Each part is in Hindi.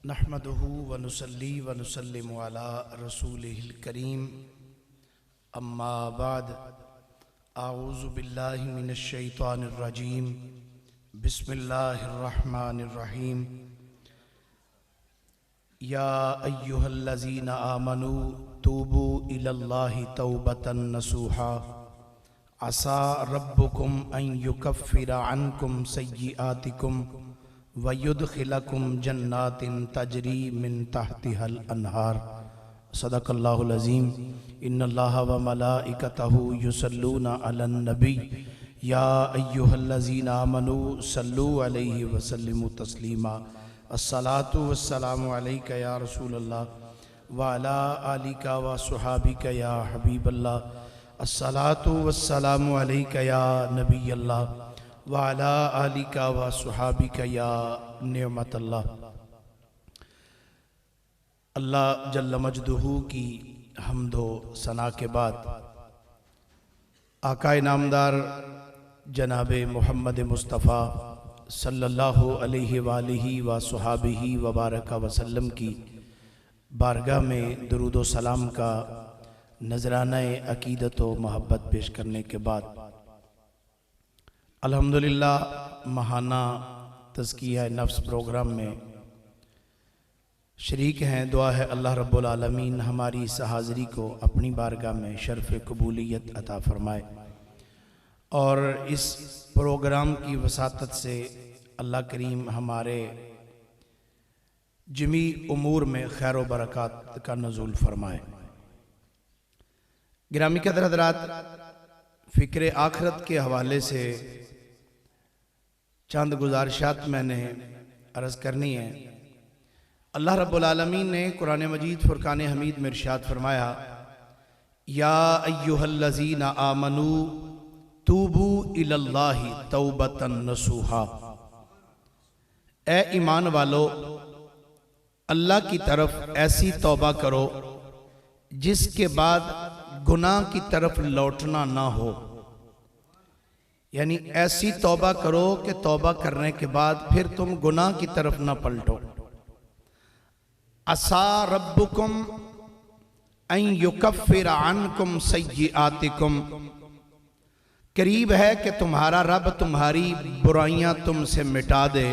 नहमदुहु व नुसल्ली व नुसल्लिमु अला रसूलिहिल करीम अम्मा बाद आऊज़ु बिल्लाहि मिनश शैतानिर रजीम बिस्मिल्लाहिर रहमानिर रहीम या अय्युहल्लज़ीना आमनू तूबू इलल्लाहि तौबतन नसूहा असा रब्बुकुम अन युकफ्फिरा अन्कुम सय्यिआतिकुम वयुदखिलकुम जन्नातिन तजरी मिन तहतिहल अन्हार। सदक़ल्लाहुल अज़ीम। इन्नल्लाहा व मलाइकतहु युसल्लूना अलन नबी या अय्युहल्लज़ीना आमनू सल्लू अलैहि व सल्लिमू तस्लीमा। अस्सलातु वस्सलामु अलैका या रसूलल्लाह व अला आलिका व सुहाबिका या हबीबल्लाह। अस्सलातु वस्सलामु अलैका या नबीयल्लाह व अला आलिका व सुहाबिका या नेमतल्लाह। अल्लाह जल्ल मजदुहू की हम्दो सना के बाद आकाए नामदार जनाबे मोहम्मद मुस्तफ़ा सल्लल्लाहु अलैहि वालिही व सुहाबिही व बारका वसल्लम की बारगाह में दुरूद व सलाम का नजराना अकीदत व मोहब्बत पेश करने के बाद अल्हम्दुलिल्लाह महाना तज़किया नफ्स प्रोग्राम में शरीक हैं। दुआ है अल्लाह रब्बुल आलमीन हमारी इस हाज़िरी को अपनी बारगाह में शर्फ़ कबूलियत अता फ़रमाए और इस प्रोग्राम की वसातत से अल्लाह करीम हमारे जमी उमूर में खैर व बरक़ात का नज़ूल फ़रमाए। गिरामी क़दर हज़रात, फ़िक्र आखिरत के हवाले से चंद गुज़ारिशात मैंने अर्ज़ करनी है। अल्लाह रब्बुल आलमीन ने कुरान मजीद फ़ुरक़ान हमीद में इरशाद फरमाया, या अय्युहल्लज़ीना आमनू तूबू इलल्लाहि तौबतन नसूहा। ए ईमान वालो, अल्लाह की तरफ ऐसी तौबा करो जिसके बाद गुनाह की तरफ लौटना ना हो। यानी ऐसी तौबा करो कि तौबा करने के बाद फिर तुम गुनाह की तरफ ना पलटो। असा रब्बुकुम अन युकफ्फिरा अन्कुम सय्यिआतिकुम। करीब है कि तुम्हारा रब तुम्हारी बुराइयां तुमसे मिटा दे।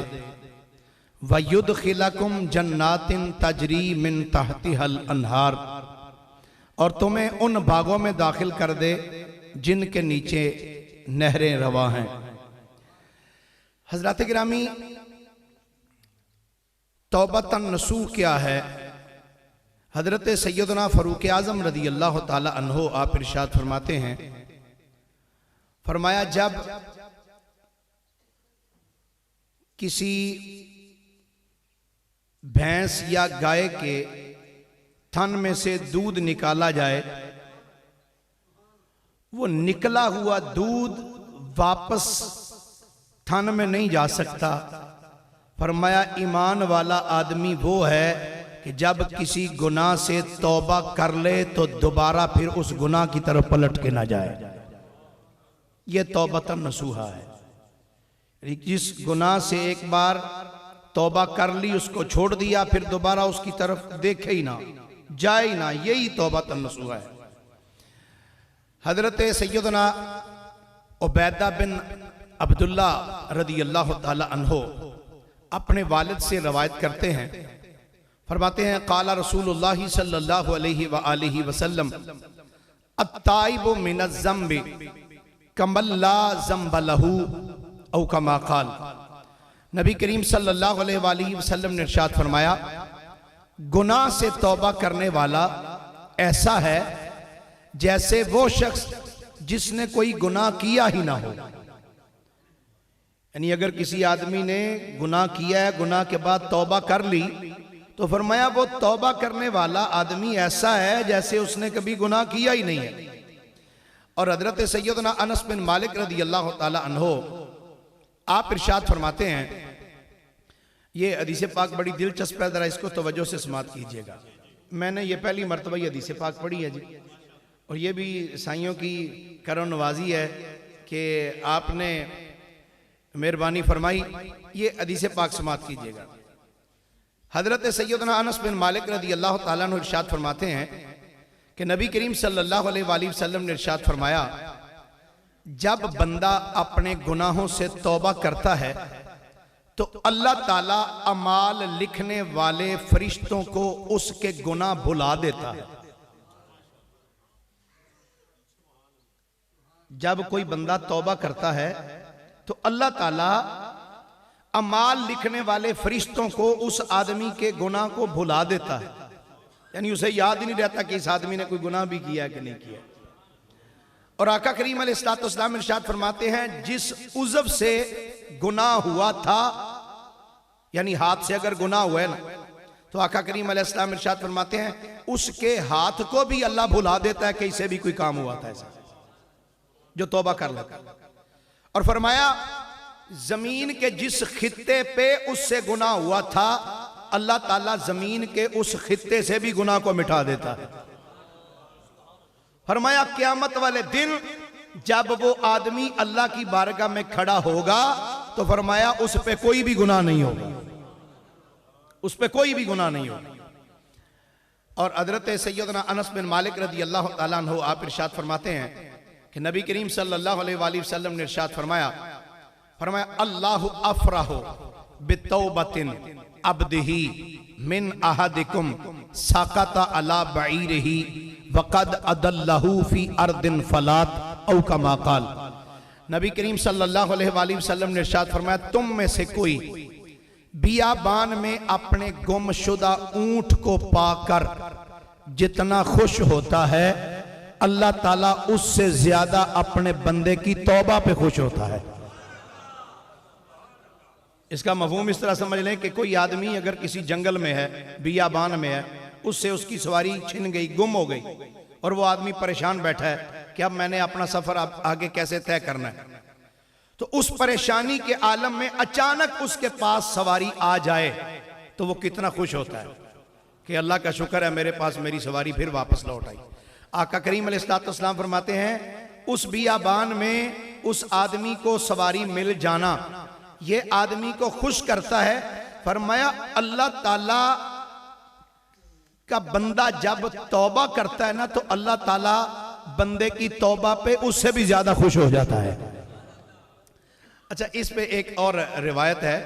वयुदखिलकुम जन्नातिन तजरी मिन तहतिहल अन्हार। और तुम्हें उन बागों में दाखिल कर दे जिनके नीचे नहरें रवा हैं। हजरत गिरामी, तौबतन नसूह क्या है? हजरत सैयदना फ़ारूक आज़म रज़ी अल्लाह ताला अन्हो आप इरशाद फरमाते हैं, फरमाया जब किसी भैंस या गाय के थन में से दूध निकाला जाए, वो निकला हुआ दूध वापस थन में नहीं जा सकता। फरमाया ईमान वाला आदमी वो है कि जब किसी गुनाह से तौबा कर ले तो दोबारा फिर उस गुनाह की तरफ पलट के ना जाए। ये तौबतन नसूहा है। जिस गुनाह से एक बार तौबा कर ली, उसको छोड़ दिया, फिर दोबारा उसकी तरफ देखे ही ना, जाए ही ना, यही तौबतन नसूहा है। हजरत सैयदना उबैदा बिन अब्दुल्ला रज़ी अल्लाह ताला अन्हो अपने वालिद से रवायत करते हैं, फरमाते हैं काला रसूलुल्लाह सल्लल्लाहु अलैहि व आलिहि वसल्लम अत्ताइबु मिनज़्ज़म्बि कमल ला ज़म्ब लहू औ कमा क़ाल। नबी करीम सल्लल्लाहु अलैहि व आलिहि वसल्लम ने इरशाद फरमाया, गुनाह से तौबा करने वाला ऐसा है जैसे वो शख्स जिसने कोई गुनाह किया ही ना हो। यानी अगर किसी आदमी ने गुनाह किया है, गुनाह के बाद तौबा कर ली, तो फरमाया वो तौबा करने वाला आदमी ऐसा है जैसे उसने कभी गुनाह किया ही नहीं है। और हजरत सैयदना अनस बिन मालिक रज़ी अल्लाह ताला अन्हो आप इरशाद फरमाते हैं, ये हदीस पाक बड़ी दिलचस्प है, जरा इसको तवज्जो से समात कीजिएगा। मैंने ये पहली मरतबा ये हदीस पाक पढ़ी है जी, और ये भी साइयों की करम नवाजी है कि आपने मेहरबानी फरमाई। ये हदीस पाक समात कीजिएगा। हजरत सैयदना अनस बिन मालिक रज़ी अल्लाह ताला अन्हु इरशाद फरमाते हैं कि नबी करीम सल्लल्लाहु अलैहि वसल्लम ने इरशाद फरमाया, जब बंदा अपने गुनाहों से तौबा करता है तो अल्लाह ताला अमाल लिखने वाले फरिश्तों को उसके गुनाह भुला देता है। जब कोई बंदा तौबा करता है तो अल्लाह ताला अमाल लिखने वाले फरिश्तों को उस आदमी के गुनाह को भुला देता है, यानी उसे याद ही नहीं रहता कि इस आदमी ने कोई गुनाह भी किया कि नहीं किया। और आका करीम अलैहिस्सलाम इरशाद फरमाते हैं, जिस उज़व से गुनाह हुआ था, यानी हाथ से अगर गुनाह हुआ है ना, तो आका करीम अलैहिस्सलाम इरशाद फरमाते हैं उसके हाथ को भी अल्लाह भुला देता है कि इससे भी कोई काम हुआ था ऐसा, जो तौबा कर लेता। और फरमाया जमीन के जिस खित्ते पे उससे गुनाह हुआ था, अल्लाह ताला जमीन के उस खित्ते से भी गुनाह को मिटा देता है। फरमाया क़यामत वाले दिन जब वो आदमी अल्लाह की बारगाह में खड़ा होगा तो फरमाया उस पे कोई भी गुनाह नहीं होगा, उस पे कोई भी गुनाह नहीं होगा। और हजरत सैयदना अनस बिन मालिक रज़ी अल्लाह ताला अन्हु आप इरशाद फरमाते हैं कि नबी करीम सल्लल्लाहु अलैहि वसल्लम ने इरशाद फरमाया अल्लाहु अफराहु बितौबतिन अब्दिही मिन अहदिकुम साकता अला बईरिही वक़द अदल्लहु फी अर्दिन फलात औ कमा क़ाल। नबी करीम सल्लल्लाहु अलैहि वसल्लम ने इरशाद फरमाया, तुम में से कोई बियाबान में अपने गुमशुदा ऊंट को पाकर जितना खुश होता है, अल्लाह ताला उससे ज्यादा अपने बंदे की तौबा पे खुश होता है। इसका मफहूम इस तरह समझ लें कि कोई आदमी अगर किसी जंगल में है, बियाबान में है, उससे उसकी सवारी छिन गई, गुम हो गई, और वो आदमी परेशान बैठा है कि अब मैंने अपना सफर आगे कैसे तय करना है, तो उस परेशानी के आलम में अचानक उसके पास सवारी आ जाए तो वो कितना खुश होता है कि अल्लाह का शुक्र है मेरे पास मेरी सवारी फिर वापस लौट आई। आका करीम अलैहिस्सलाम फरमाते हैं उस बियाबान में उस आदमी को सवारी मिल जाना ये आदमी को खुश करता है। फरमाया अल्लाह ताला का बंदा जब तौबा करता है ना तो अल्लाह ताला बंदे की तौबा पे उससे भी ज्यादा खुश हो जाता है। अच्छा, इस पे एक और रिवायत है,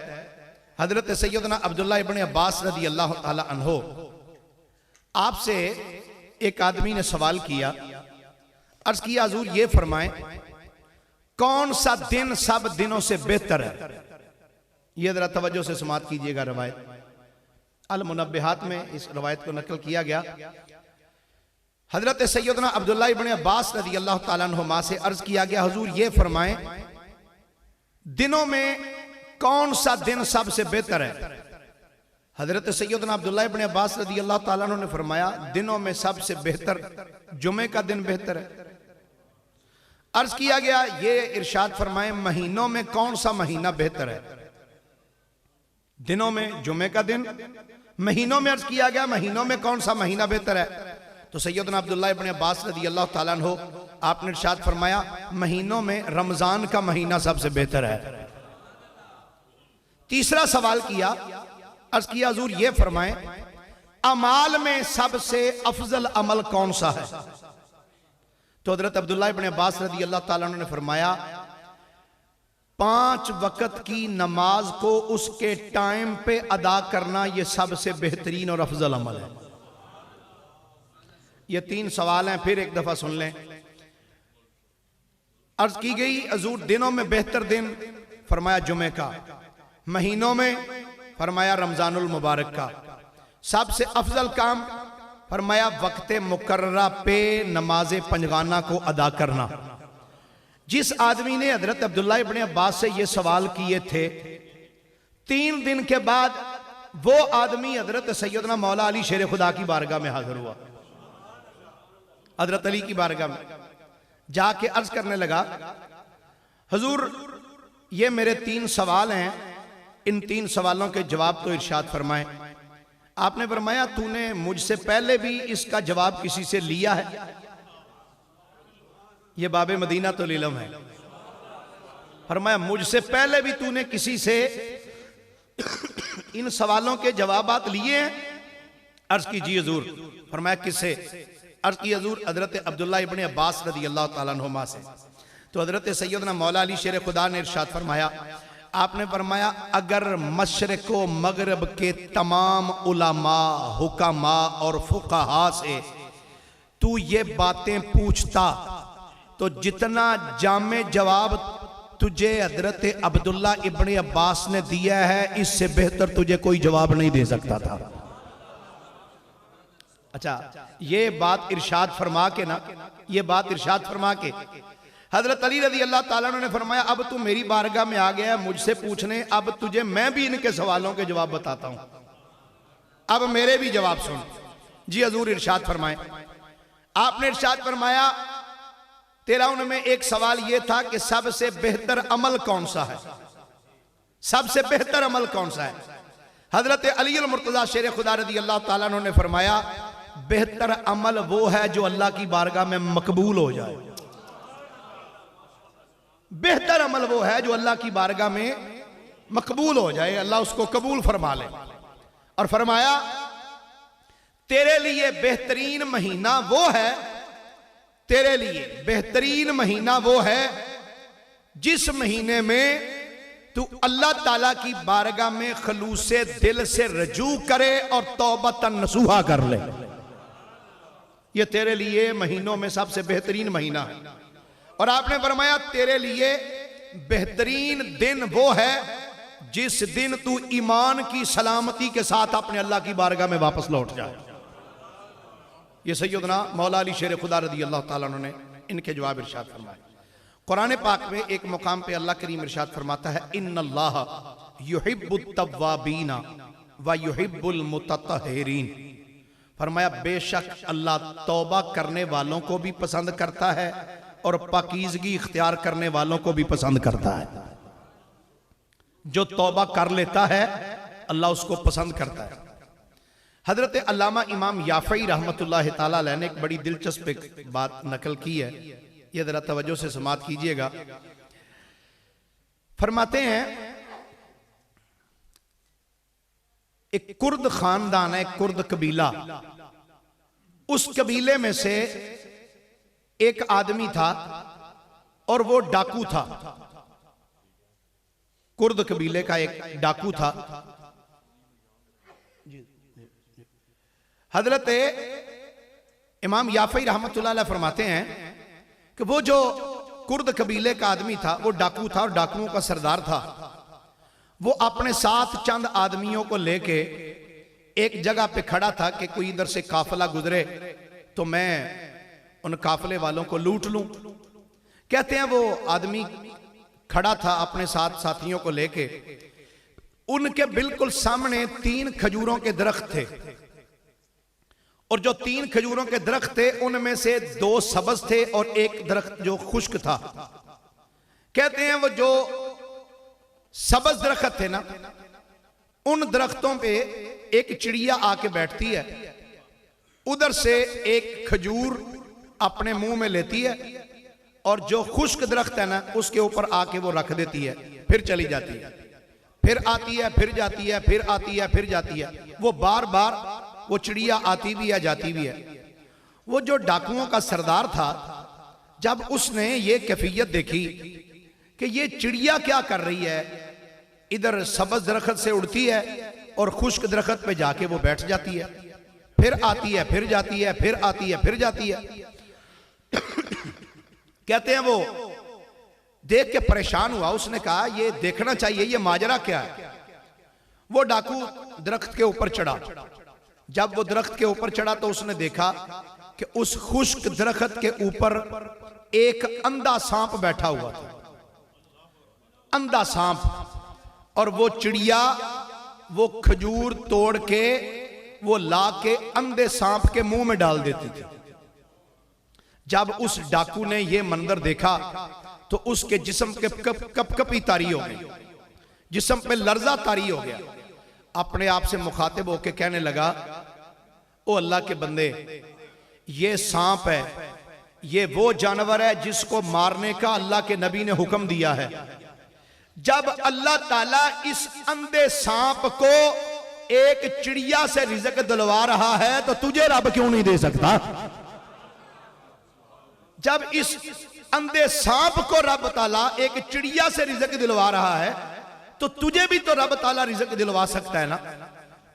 हजरत सैयदना अब्दुल्लाह इब्न अब्बास रज़ी अल्लाह ताला अन्हो आपसे एक आदमी ने सवाल किया, अर्ज किया हुजूर ये फरमाएं कौन सा दिन सब दिनों से बेहतर है। ये जरा तवज्जो से समात कीजिएगा, रवायत अल मुनब्बिहात में इस रवायत को नकल किया गया। हजरत सैयदना अब्दुल्लाह इब्न अब्बास रज़ी अल्लाह ताला अन्हुमा से अर्ज किया गया, हुजूर ये फरमाएं दिनों में कौन सा दिन सबसे बेहतर है। हजरत सैयदना अब्दुल्लाह इब्न अब्बास रज़ी अल्लाह ताला अन्हु ने फरमाया दिनों में सबसे बेहतर जुमे का दिन बेहतर है। अर्ज किया गया ये इरशाद फरमाएं महीनों में कौन सा महीना बेहतर है। दिनों में जुमे का दिन, महीनों में अर्ज किया गया महीनों में कौन सा महीना बेहतर है। तो सैयदना अब्दुल्लाह इब्न अब्बास रज़ी अल्लाह ताला अन्हु आपने इरशाद फरमाया महीनों में रमजान का महीना सबसे बेहतर है। तीसरा सवाल किया, अर्ज किया हुजूर ये फरमाएं अमाल में सबसे अफजल अमल कौन सा है। तो हजरत अब्दुल्लाह इब्न अब्बास रज़ी अल्लाह ताला अन्हु ने फरमाया 5 वक्त की नमाज को उसके टाइम पे अदा करना ये सबसे बेहतरीन और अफजल अमल है। ये 3 सवाल हैं, फिर एक दफा सुन लें। अर्ज की गई हुजूर दिनों में बेहतर दिन, फरमाया जुमे का, महीनों में फरमाया रमजानुल मुबारक का, सबसे अफजल काम फरमाया वक्त मुकर्ररा पे नमाज पंजगाना को अदा करना। जिस आदमी ने हजरत अब्दुल्लाह इब्न अब्बास से ये सवाल किए थे 3 दिन के बाद वो आदमी हजरत सैयदना मौला अली शेर खुदा की बारगाह में हाजिर हुआ। हजरत अली की बारगाह में जाके अर्ज करने लगा हुजूर ये मेरे 3 सवाल हैं, इन 3 सवालों के जवाब तो इरशाद फरमाएं। आपने फरमाया तूने मुझसे पहले भी इसका जवाब किसी से लिया है। ये बाबे मदीना तो इल्म है। फरमाया मुझसे पहले भी तूने किसी से इन सवालों के जवाबात लिए हैं? अर्ज की जी हजूर। फरमाया किससे? अर्ज की हजूर हजरत अब्दुल्ला इब्ने अब्बास रदी अल्लाह तआला अन्हुमा से। तो हजरत सैयदना मौला अली शेर खुदा ने इरशाद फरमाया, आपने फरमाया अगर मशरिक व मगरब के तमाम उलमा, हुकामा और फुकाहा से तू ये बातें पूछता तो जितना जामे जवाब तुझे हजरत अब्दुल्ला इब्ने अब्बास ने दिया है, इससे बेहतर तुझे कोई जवाब नहीं दे सकता था। अच्छा, ये बात इरशाद फरमा के ना, ये बात इरशाद फरमा के हजरत अली रजी अल्लाह ताला ने फरमाया, अब तू मेरी बारगाह में आ गया मुझसे पूछने, अब तुझे मैं भी इनके सवालों के जवाब बताता हूं, अब मेरे भी जवाब सुन। जी हजूर इरशाद फरमाए, आपने इरशाद फरमाया तेरा उनमें एक सवाल यह था कि सबसे बेहतर अमल कौन सा है, सबसे बेहतर अमल कौन सा है। हजरत अली मुर्तजा शेर खुदा रजी अल्लाह ताला ने फरमाया, बेहतर अमल वो है जो अल्लाह की बारगाह में मकबूल हो जाए। बेहतर अमल वो है जो अल्लाह की बारगाह में मकबूल हो जाए, अल्लाह उसको कबूल फरमा ले। और फरमाया तेरे लिए बेहतरीन महीना वो है, तेरे लिए बेहतरीन महीना वो है जिस महीने में तू अल्लाह ताला की बारगाह में खलूसे दिल से रजू करे और तौबतन नसूहा कर ले। ये तेरे लिए महीनों में सबसे बेहतरीन महीना है। और आपने फरमाया तेरे लिए बेहतरीन दिन वो है जिस दिन तू ईमान की सलामती के साथ अपने अल्लाह की बारगाह में वापस लौट जाए। ये सैयदना मौला अली शेर खुदा रदी अल्लाह ताला ने इनके जवाब इरशाद फरमाए। कुरान पाक में एक मुकाम पे अल्लाह करीम इरशाद फरमाता है, इन्नल्लाह युहिब्बुत तव्वाबीना व युहिब्बुल मुतत्तहिरीन। फरमाया बेशक अल्लाह तौबा करने वालों को भी पसंद करता है और पाकीज़गी इख्तियार करने वालों को भी पसंद करता है। जो तौबा कर लेता है अल्लाह उसको पसंद करता है। हजरत अल्लामा इमाम याफ़ई रहमतुल्लाह ताला अलैह ने एक बड़ी दिलचस्प बात नकल की है, ये जरा तवज्जो से समाअत कीजिएगा। फरमाते हैं एक कुर्द खानदान है, एक कुर्द कबीला, उस कबीले में से एक आदमी था और वो डाकू था। कुर्द कबीले का एक डाकू था। हजरत इमाम याफ़ई रहमतुल्लाह अलैह फरमाते हैं कि वो जो कुर्द कबीले का आदमी था वो डाकू था और डाकुओं का सरदार था। वो अपने साथ चंद आदमियों को लेके एक जगह पे खड़ा था कि कोई इधर से काफिला गुजरे तो मैं उन काफिले वालों को लूट लूं। कहते हैं वो आदमी खड़ा था अपने साथ साथियों को लेके, उनके बिल्कुल सामने 3 खजूरों के दरख्त थे और जो 3 खजूरों के दरख्त थे उनमें से 2 सब्ज थे और एक दरख्त जो खुश्क था। कहते हैं वो जो सब्ज दरख्त थे ना, उन दरख्तों पे एक चिड़िया आके बैठती है, उधर से एक खजूर अपने मुंह में लेती है और जो खुश्क दरख्त है ना उसके ऊपर आके वो रख देती है, फिर चली जाती है, फिर आती है, फिर जाती है, फिर आती है, फिर जाती है। वो बार बार वो चिड़िया आती भी है जाती भी है। वो जो डाकुओं का सरदार था, जब उसने ये कैफियत देखी कि ये चिड़िया क्या कर रही है, इधर सब्ज दरख्त से उड़ती है और खुश्क दरख्त पे जाके वो बैठ जाती है, फिर आती है, फिर जाती है, फिर आती है, फिर जाती है। कहते हैं वो देख के परेशान हुआ, उसने कहा ये देखना चाहिए ये माजरा क्या है। वो डाकू दरख्त के ऊपर चढ़ा। जब वो दरख्त के ऊपर चढ़ा तो उसने देखा कि उस खुश्क दरख्त के ऊपर एक अंधा सांप बैठा हुआ था, अंधा सांप। और वो चिड़िया वो खजूर तोड़ के वो ला के अंधे सांप के मुंह में डाल देती थी। जब उस डाकू ने ये मंजर देखा तो उसके जिस्म के कपकपी तारी हो गई, जिस्म पे लर्जा तारी हो गया। अपने आप से मुखातिब होके कहने लगा, ओ अल्लाह के बंदे, ये सांप है, ये वो जानवर है जिसको मारने का अल्लाह के नबी ने हुक्म दिया है। जब अल्लाह ताला इस अंधे सांप को एक चिड़िया से रिज़्क दिलवा रहा है तो तुझे रब क्यों नहीं दे सकता? जब इस अंधे सांप को रब ताला एक चिड़िया से रिज़्क दिलवा रहा है तो तुझे भी तो रब ताला रिज़्क दिलवा सकता है ना।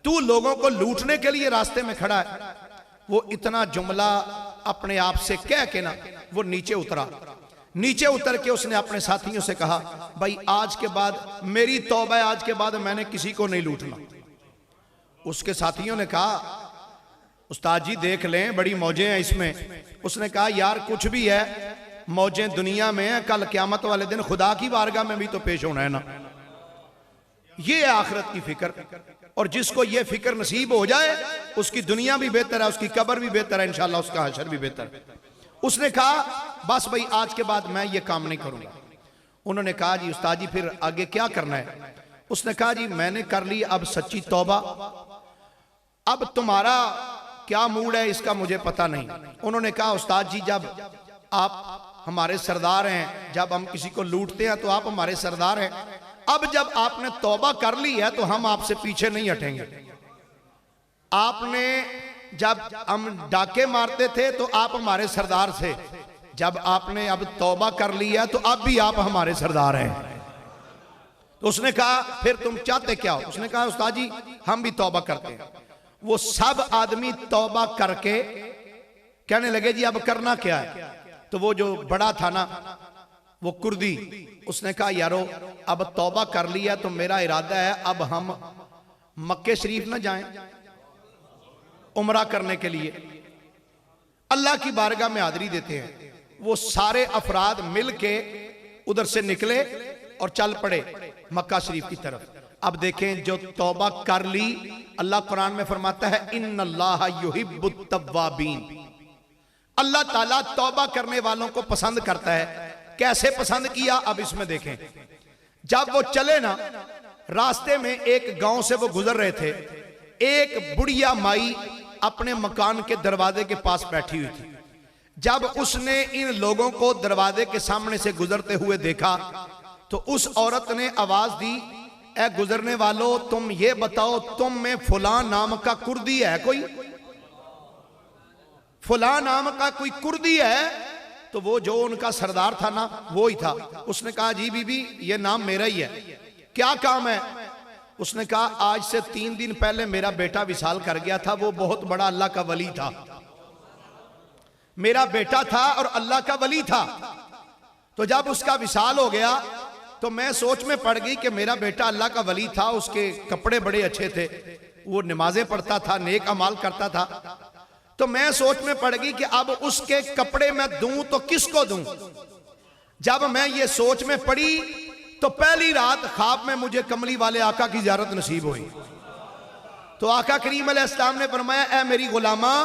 तू लोगों को लूटने के लिए रास्ते में खड़ा है। वो इतना जुमला अपने आप से कह के ना वो नीचे उतरा। नीचे उतर के उसने अपने साथियों से कहा, भाई आज के बाद मेरी तौबा है, आज के बाद मैंने किसी को नहीं लूटना। उसके साथियों ने कहा, उस्ताद जी देख लें बड़ी मौजें हैं इसमें। उसने कहा, यार कुछ भी है, मौजें दुनिया में है, कल क़यामत वाले दिन खुदा की बारगाह में भी तो पेश होना है ना। ये है आखिरत की फिक्र, और जिसको ये फिक्र नसीब हो जाए उसकी दुनिया भी बेहतर है, उसकी कब्र भी बेहतर है, इंशाल्लाह उसका हशर भी बेहतर है। उसने कहा, बस भाई आज के बाद मैं ये काम नहीं करूंगा। उन्होंने कहा, जी उस्ताद जी फिर आगे क्या करना है? उसने कहा, जी मैंने कर ली अब सच्ची तौबा, अब तुम्हारा क्या मूड है इसका मुझे पता नहीं। उन्होंने कहा, उस्ताद जी जब आप हमारे सरदार हैं, जब हम किसी को लूटते हैं तो आप हमारे सरदार हैं, अब जब आपने तौबा कर ली है तो हम आपसे पीछे नहीं हटेंगे। आपने जब हम डाके मारते थे तो आप हमारे सरदार थे, जब आपने अब तौबा कर लिया तो अब भी आप हमारे सरदार हैं। तो उसने कहा, फिर तुम चाहते क्या हो? उसने कहा, उस्ताद जी हम भी तौबा करते हैं। वो सब आदमी तौबा करके कहने लगे, जी अब करना क्या है? तो वो जो बड़ा था ना, वो कुर्दी, उसने कहा, यारो अब तौबा कर लिया तो मेरा इरादा है अब हम मक्के शरीफ ना जाएं उम्रा करने के लिए, अल्लाह की बारगाह में हाजिरी देते हैं। वो सारे अफराद मिल के उधर से निकले और चल पड़े मक्का शरीफ की तरफ। अब देखें, जो तौबा कर ली, अल्लाह कुरान में फरमाता है, इन्नल्लाह युहिब्बुत तव्वाबीन, अल्लाह ताला तौबा करने वालों को पसंद करता है। कैसे पसंद किया, अब इसमें देखें। जब वो चले ना, रास्ते में एक गांव से वो गुजर रहे थे, एक बुढ़िया माई अपने मकान के दरवाजे के पास बैठी हुई थी। जब उसने इन लोगों को दरवाजे के सामने से गुजरते हुए देखा तो उस औरत ने आवाज दी, ए गुजरने वालों, तुम ये बताओ, तुम में फुलां नाम का कुर्दी है कोई? फुलां नाम का कोई कुर्दी है? तो वो जो उनका सरदार था ना, वो ही था। उसने कहा, जी बीबी ये नाम मेरा ही है। क्या काम है? उसने कहा, आज से 3 दिन पहले मेरा बेटा विसाल कर गया था, वो बहुत बड़ा अल्लाह का वली था, मेरा बेटा था और अल्लाह का वली था। तो जब उसका विसाल हो गया तो मैं सोच में पड़ गई कि मेरा बेटा अल्लाह का वली था, उसके कपड़े बड़े अच्छे थे, वो नमाजें पढ़ता था, नेक अमाल करता था। तो मैं सोच में पड़ गई कि अब उसके कपड़े मैं दूं तो किसको दूं। जब मैं ये सोच में पड़ी तो पहली रात ख्वाब में मुझे कमली वाले आका की ज़ियारत नसीब हुई। तो आका करीम अलैहिस्सलाम ने फरमाया, ए मेरी गुलामा,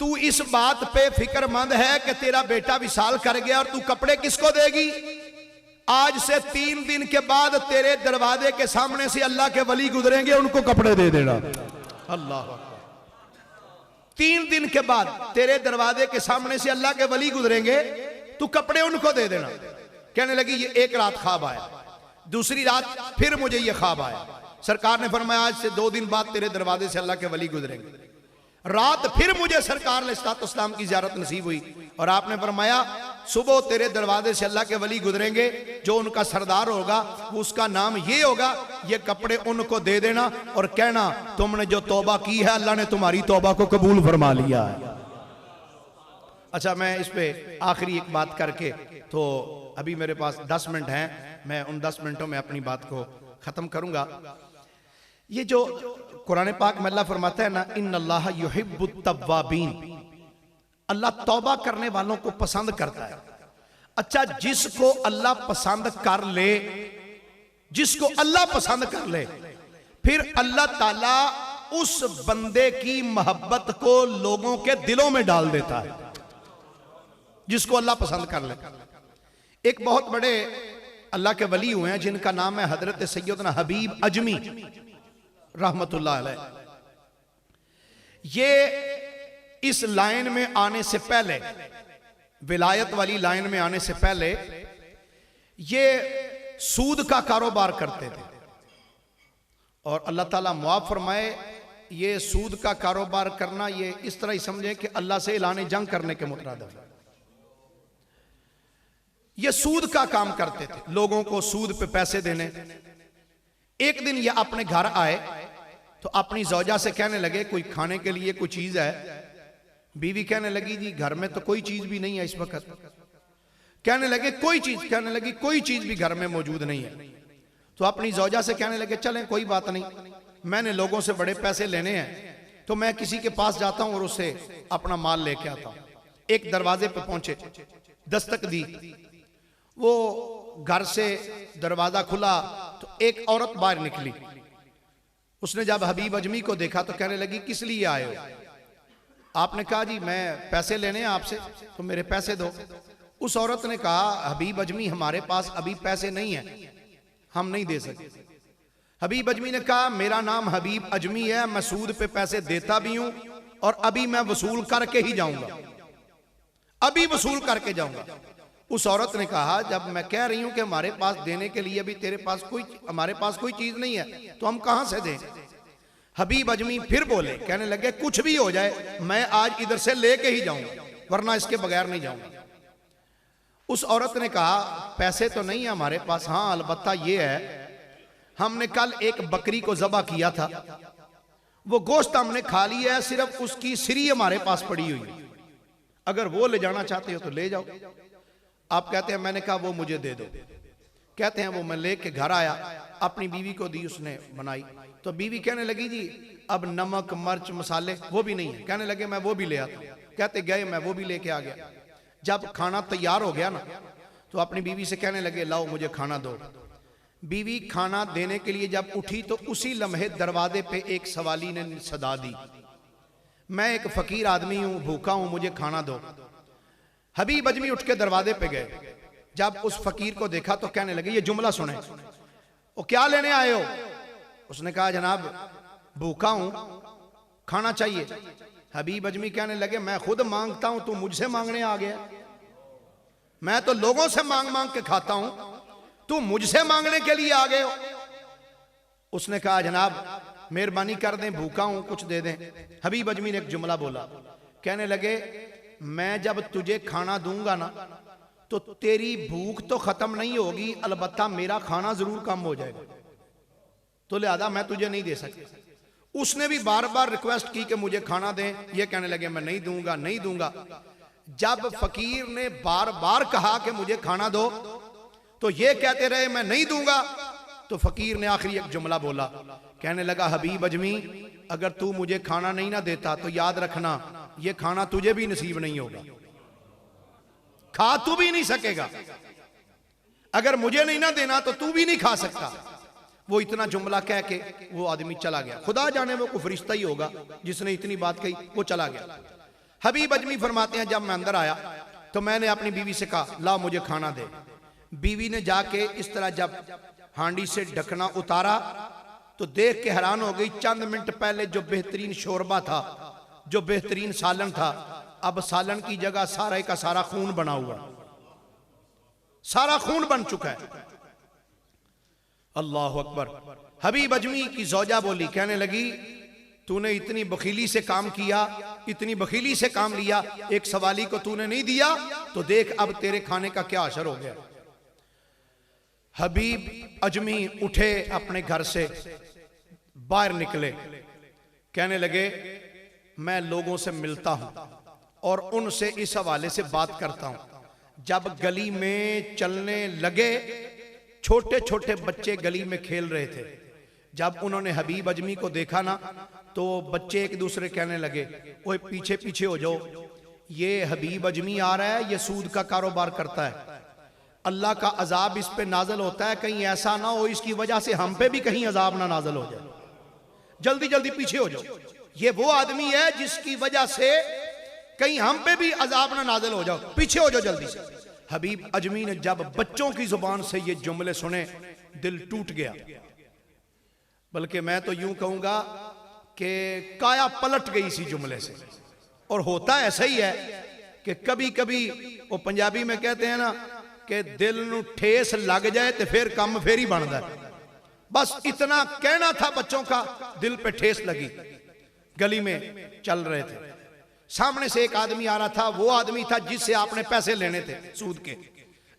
तू इस बात पे फिक्रमंद है कि तेरा बेटा विसाल कर गया और तू कपड़े किसको देगी? आज से 3 दिन के बाद तेरे दरवाजे के सामने से अल्लाह के वली गुजरेंगे, उनको कपड़े दे देना। अल्लाह, 3 दिन के बाद तेरे दरवाजे के सामने से अल्लाह के वली गुजरेंगे, तू कपड़े उनको दे देना। कहने लगी, ये एक रात ख्वाब आया, दूसरी रात फिर मुझे ये ख्वाब आया। सरकार ने फरमाया, आज से 2 दिन बाद तेरे दरवाजे से अल्लाह के वली गुजरेंगे। रात फिर मुझे सरकार अलैहिस्सलाम की ज़ियारत नसीब हुई और आपने फरमाया, सुबह तेरे दरवाजे से अल्लाह के वली गुजरेंगे, जो उनका सरदार होगा उसका नाम ये होगा, ये कपड़े उनको दे देना और कहना, तुमने जो तौबा की है अल्लाह ने तुम्हारी तौबा को कबूल फरमा लिया है। अच्छा, मैं इस पे आखिरी एक बात करके, तो अभी मेरे पास 10 मिनट हैं, मैं उन 10 मिनटों में अपनी बात को खत्म करूंगा। ये जो कुरान पाक में अल्लाह फरमाता है ना, इन्नल्लाह युहिब्बुत तव्वाबीन, अल्लाह तौबा करने वालों को पसंद करता है। अच्छा, जिसको अल्लाह पसंद कर ले, जिसको अल्लाह पसंद कर ले, फिर अल्लाह ताला उस बंदे की मोहब्बत को लोगों के दिलों में डाल देता है, जिसको अल्लाह पसंद कर ले। एक बहुत बड़े अल्लाह के वली हुए हैं जिनका नाम है हजरत सैयदना हबीब अजमी रहमतुल्लाह अलैह। ये इस लाइन में आने से पहले, विलायत वाली लाइन में आने से पहले, ये सूद का कारोबार करते थे। और अल्लाह ताला मुआफ फरमाए, ये सूद का कारोबार करना ये इस तरह ही समझे कि अल्लाह से ऐलान जंग करने के मुतरादिफ। ये सूद का काम करते थे, लोगों को सूद पे पैसे देने। एक दिन ये अपने घर आए तो अपनी जौजा से कहने लगे कोई खाने के लिए कोई चीज है। बीवी कहने लगी जी घर में तो कोई चीज भी नहीं है इस वक्त। कहने लगे कोई चीज, कहने लगी कोई चीज भी घर में मौजूद नहीं है। तो अपनी जौजा से कहने लगे चलें कोई बात नहीं, मैंने लोगों से बड़े पैसे लेने हैं तो मैं किसी के पास जाता हूं और उससे अपना माल लेके आता हूं। एक दरवाजे पे पहुंचे, दस्तक दी, वो घर से दरवाजा खुला तो एक औरत बाहर निकली। उसने जब हबीब अजमी को देखा तो कहने लगी किस लिए आए हो? आपने कहा जी मैं पैसे लेने हैं आपसे, तो मेरे पैसे दो। उस औरत ने कहा हबीब अजमी हमारे पास अभी पैसे नहीं है, हम नहीं दे सकते। हबीब अजमी ने कहा मेरा नाम हबीब अजमी है, मैं सूद पे पैसे देता भी हूं और अभी मैं वसूल करके ही जाऊंगा, अभी वसूल करके जाऊंगा। उस औरत ने कहा जब मैं कह रही हूं कि हमारे पास देने के लिए अभी तेरे पास हमारे पास कोई चीज नहीं है तो हम कहां से दें? हबीब अजमी फिर बोले, कहने लगे कुछ भी हो जाए मैं आज इधर से लेके ही जाऊंगा वरना इसके बगैर नहीं जाऊंगा। उस औरत ने कहा पैसे तो नहीं है हमारे पास, हाँ अलबत्ता ये है हमने कल एक बकरी को ज़बह किया था, वो गोश्त हमने खा लिया है, सिर्फ उसकी सिरी हमारे पास पड़ी हुई है, अगर वो ले जाना चाहते हो तो ले जाओ। आप कहते हैं मैंने कहा वो मुझे दे दो। कहते हैं वो मैं लेके घर आया, अपनी बीवी को दी, उसने बनाई। तो बीवी कहने लगी जी अब नमक मिर्च मसाले वो भी नहीं है। कहने लगे मैं वो भी ले आता। कहते गए मैं वो भी लेके आ गया। जब खाना तैयार हो गया ना तो अपनी बीवी से कहने लगे लाओ मुझे खाना दो। बीवी खाना देने के लिए जब उठी तो उसी लम्हे दरवाजे पे एक सवाली ने सदा दी, मैं एक फकीर आदमी हूं, भूखा हूं, मुझे खाना दो। हबीब अजमी उठ के दरवाजे पे गए, जब उस फकीर को देखा तो कहने लगे ये जुमला सुने, वो क्या लेने आए हो? उसने कहा जनाब भूखा हूं, खाना चाहिए। हबीब अजमी कहने लगे मैं खुद मांगता हूं, तू मुझसे मांगने आ गया? मैं तो लोगों से मांग मांग के खाता हूं, तू मुझसे मांगने के लिए आ गए हो? उसने कहा जनाब मेहरबानी कर दें, भूखा हूं, कुछ दे दें। हबीब अजमी ने एक जुमला बोला, कहने लगे मैं जब तुझे खाना दूंगा ना तो तेरी भूख तो खत्म नहीं होगी, अलबत्ता मेरा खाना जरूर कम हो जाएगा, तो लिहाजा मैं तुझे नहीं दे सकता। उसने भी बार बार रिक्वेस्ट की कि मुझे खाना दें, ये कहने लगे मैं नहीं दूंगा, नहीं दूंगा। जब फकीर ने बार बार कहा कि मुझे खाना दो तो ये कहते रहे मैं नहीं दूंगा, तो फकीर ने आखिरी एक जुमला बोला, कहने लगा हबीब अजमी अगर तू मुझे खाना नहीं ना देता तो याद रखना ये खाना तुझे भी नसीब नहीं होगा, खा तू भी नहीं सकेगा, अगर मुझे नहीं ना देना तो तू भी नहीं खा सकता। वो इतना जुमला कह के वो आदमी चला गया। खुदा जाने वो कोई फरिश्ता ही होगा जिसने इतनी बात कही, वो चला गया। हबीब अजमी फरमाते हैं जब मैं अंदर आया तो मैंने अपनी बीवी से कहा ला मुझे खाना दे। बीवी ने जाके इस तरह जब हांडी से ढकना उतारा तो देख के हैरान हो गई, चंद मिनट पहले जो बेहतरीन शोरबा था, जो बेहतरीन सालन था, अब सालन की जगह सारा का सारा खून बना हुआ, सारा खून बन चुका है। अल्लाह अकबर। हबीब अजमी की जौजा बोली, कहने लगी तूने इतनी बखीली से काम किया, इतनी बखीली से काम लिया, एक सवाली को तूने नहीं दिया तो देख अब तेरे खाने का क्या असर हो गया। हबीब अजमी उठे, अपने घर से बाहर निकले, कहने लगे मैं लोगों से मिलता हूं और उनसे इस हवाले से बात करता हूं। जब गली में चलने लगे, छोटे छोटे बच्चे गली में खेल रहे थे, जब उन्होंने हबीब अजमी को देखा ना तो बच्चे एक दूसरे कहने लगे ओए पीछे पीछे हो जाओ, ये हबीब अजमी आ रहा है, ये सूद का कारोबार करता है, अल्लाह का अजाब इस पे नाजल होता है, कहीं ऐसा ना हो इसकी वजह से हम पे भी कहीं अजाब ना नाजल हो जाए, जल्दी जल्दी पीछे हो जाओ, ये वो आदमी है जिसकी वजह से कहीं हम पे भी अजाब ना नाजल हो जाओ, पीछे हो जाओ जल्दी से। हबीब अजमी ने जब बच्चों की जुबान से ये जुमले सुने दिल टूट गया, बल्कि मैं तो यूं कहूंगा कि काया पलट गई इसी जुमले से। और होता ऐसा ही है कि कभी कभी वो पंजाबी में कहते हैं ना कि दिल नू ठेस लग जाए तो फिर काम फिर ही बनता है। बस इतना कहना था बच्चों का, दिल पे ठेस लगी। गली में चल रहे थे, सामने से एक आदमी आ रहा था, वो आदमी था जिससे आपने पैसे लेने थे सूद के।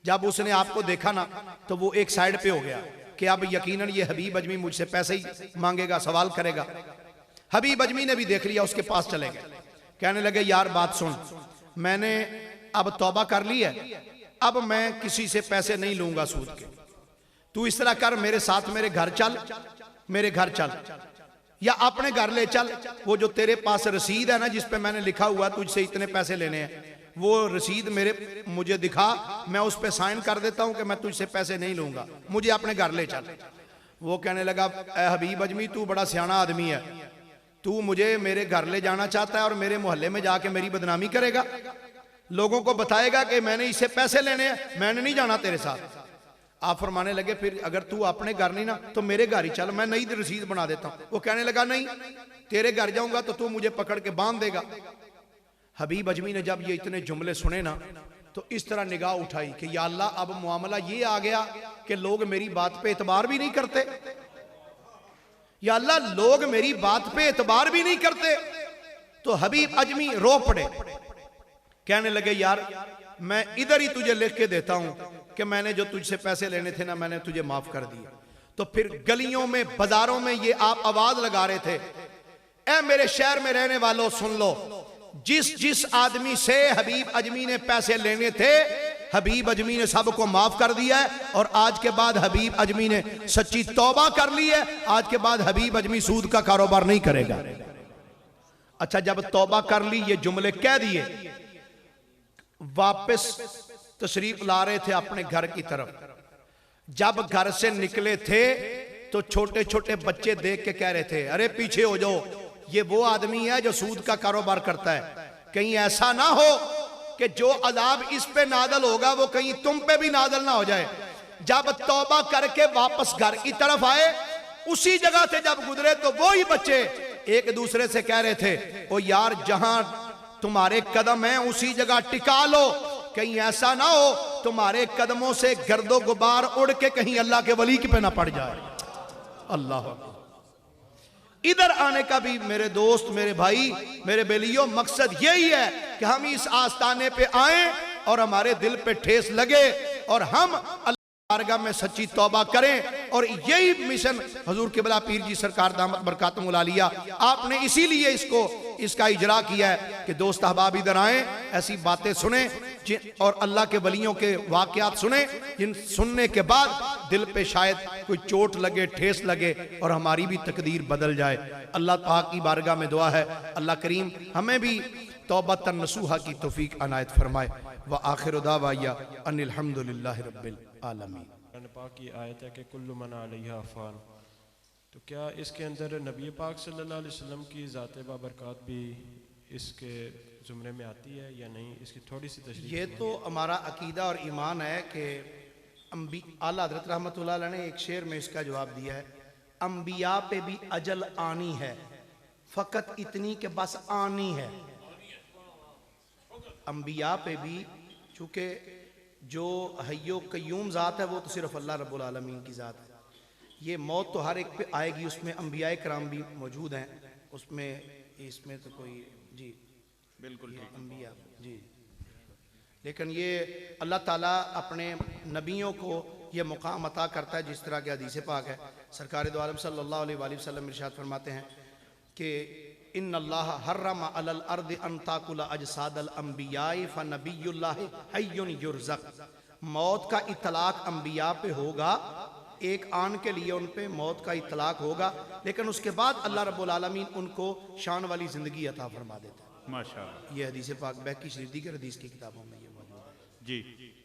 जब उसने आपको देखा ना तो वो एक साइड पे हो गया कि अब यकीनन ये हबीब अजमी मुझसे पैसे ही मांगेगा, सवाल करेगा। हबीब अजमी ने भी देख लिया, उसके पास चले गए। कहने लगे यार बात सुन, मैंने अब तौबा कर ली है, अब मैं किसी से पैसे नहीं लूंगा सूद के। तू इस तरह कर, मेरे साथ मेरे घर चल, मेरे घर चल या अपने घर ले चल। वो जो तेरे पास रसीद है ना जिस पे मैंने लिखा हुआ तुझसे इतने पैसे लेने हैं, वो रसीद मुझे दिखा, मैं उस पे साइन कर देता हूं कि मैं तुझसे पैसे नहीं लूंगा, मुझे अपने घर ले चल। वो कहने लगा ए हबीब अजमी तू बड़ा सियाना आदमी है, तू मुझे मेरे घर ले जाना चाहता है और मेरे मोहल्ले में जाके मेरी बदनामी करेगा, लोगों को बताएगा कि मैंने इससे पैसे लेने हैं, मैंने नहीं जाना तेरे साथ। आप फरमाने लगे फिर अगर तू अपने घर नहीं ना तो मेरे घर ही चल, मैं नई रसीद बना देता हूं। वो कहने लगा नहीं, तेरे घर जाऊंगा तो तू मुझे पकड़ के बांध देगा। हबीब अजमी ने जब ये इतने जुमले सुने ना तो इस तरह निगाह उठाई कि या अल्लाह अब मामला ये आ गया कि लोग मेरी बात पे एतबार भी नहीं करते, या अल्लाह लोग मेरी बात पे एतबार भी नहीं करते। तो हबीब अजमी रो पड़े, कहने लगे यार मैं इधर ही तुझे लिख के देता हूं कि मैंने जो तुझसे पैसे लेने थे ना मैंने तुझे माफ कर दिया। तो फिर गलियों में बाजारों में ये आप आवाज लगा रहे थे, ए मेरे शहर में रहने वालों सुन लो, जिस जिस आदमी से हबीब अजमी ने पैसे लेने थे हबीब अजमी ने सबको माफ कर दिया है और आज के बाद हबीब अजमी ने सच्ची तौबा कर ली है। आज के बाद हबीब अजमी सूद का कारोबार नहीं करेगा। अच्छा जब तौबा कर ली, ये जुमले कह दिए, वापस तशरीफ ला रहे थे अपने घर की तरफ। जब घर से निकले थे तो छोटे छोटे बच्चे देख के कह रहे थे अरे पीछे हो जाओ, ये वो आदमी है जो सूद का कारोबार करता है, कहीं ऐसा ना हो कि जो अजाब इस पे नादल होगा वो कहीं तुम पे भी नादल ना हो जाए। जब तौबा करके वापस घर की तरफ आए, उसी जगह से जब गुजरे तो वो ही बच्चे एक दूसरे से कह रहे थे ओ यार जहां तुम्हारे कदम हैं उसी जगह टिका लो, कहीं ऐसा ना हो तुम्हारे कदमों से गर्दो गुबार उड़ के कहीं अल्लाह के वली पे ना पड़ जाए। अल्लाह इधर आने का भी मेरे दोस्त, मेरे भाई, मेरे बेलियों मकसद यही है कि हम इस आस्ताने पे आए और हमारे दिल पे ठेस लगे और हम अल्लाह बारगाह में सच्ची तौबा करें। और यही मिशन हजूर क़िबला पीर जी सरकार दामत बरकातुहुल आलिया आपने इसीलिए इसका इजरा किया है कि दोस्त अहबाब इधर आए, ऐसी बातें सुने और अल्लाह के वलियों के वाकयात सुने, जिन सुनने के बाद दिल पे शायद कोई चोट लगे, ठेस लगे और हमारी भी तकदीर बदल जाए। अल्लाह पाक की बारगाह में दुआ है अल्लाह करीम हमें भी तौबतन नसूहा की तौफीक अनायत फरमाए। व आखिर दावाया अनिल हम्दुलिल्लाहि रब्बिल आलमीन। पाक की आयत है कि कुल्लु मन अलैहा फ़ान, तो क्या इसके अंदर नबी पाक सल्लल्लाहु अलैहि वसल्लम की ज़ात बाबरकात भी इसके ज़ुमरे में आती है या नहीं, इसकी थोड़ी सी तशरीह। ये तो हमारा अकीदा और ईमान है कि आला हज़रत रहमतुल्लाह अलैह ने एक शेर में इसका जवाब दिया है, अम्बिया पे भी अजल आनी है, फ़कत इतनी के बस आनी है। अम्बिया पे भी चूँकि जो हय्यो कय्यूम ज़ात है वो तो सिर्फ अल्लाह रब्बुल आलमीन की ज़ात है, ये मौत तो हर एक पे आएगी, उसमें अम्बिया कराम भी मौजूद हैं, उसमें इसमें तो कोई जी बिल्कुल अम्बिया जी, लेकिन ये अल्लाह ताला अपने नबियों को ये मुकाम अता करता है जिस तरह के हदीस पाक है। सरकार दो आलम सल्लल्लाहु अलैहि वसल्लम इरशाद फरमाते हैं कि इन्नल्लाह हर्रमा अलल अर्द अन ताकुला अजसादल अंबियाए फनबियुल्लाह हय्युन युरज़क़। मौत का इतलाक अंबिया पे होगा, एक आन के लिए उन पे मौत का इतलाक होगा, लेकिन उसके बाद अल्लाह रब्बुल आलमीन उनको शान वाली ज़िंदगी अता फरमा देता है। माशाअल्लाह। ये हदीस पाक बैकी शरीफ की हदीस की किताबों में ये मौजूद है जी।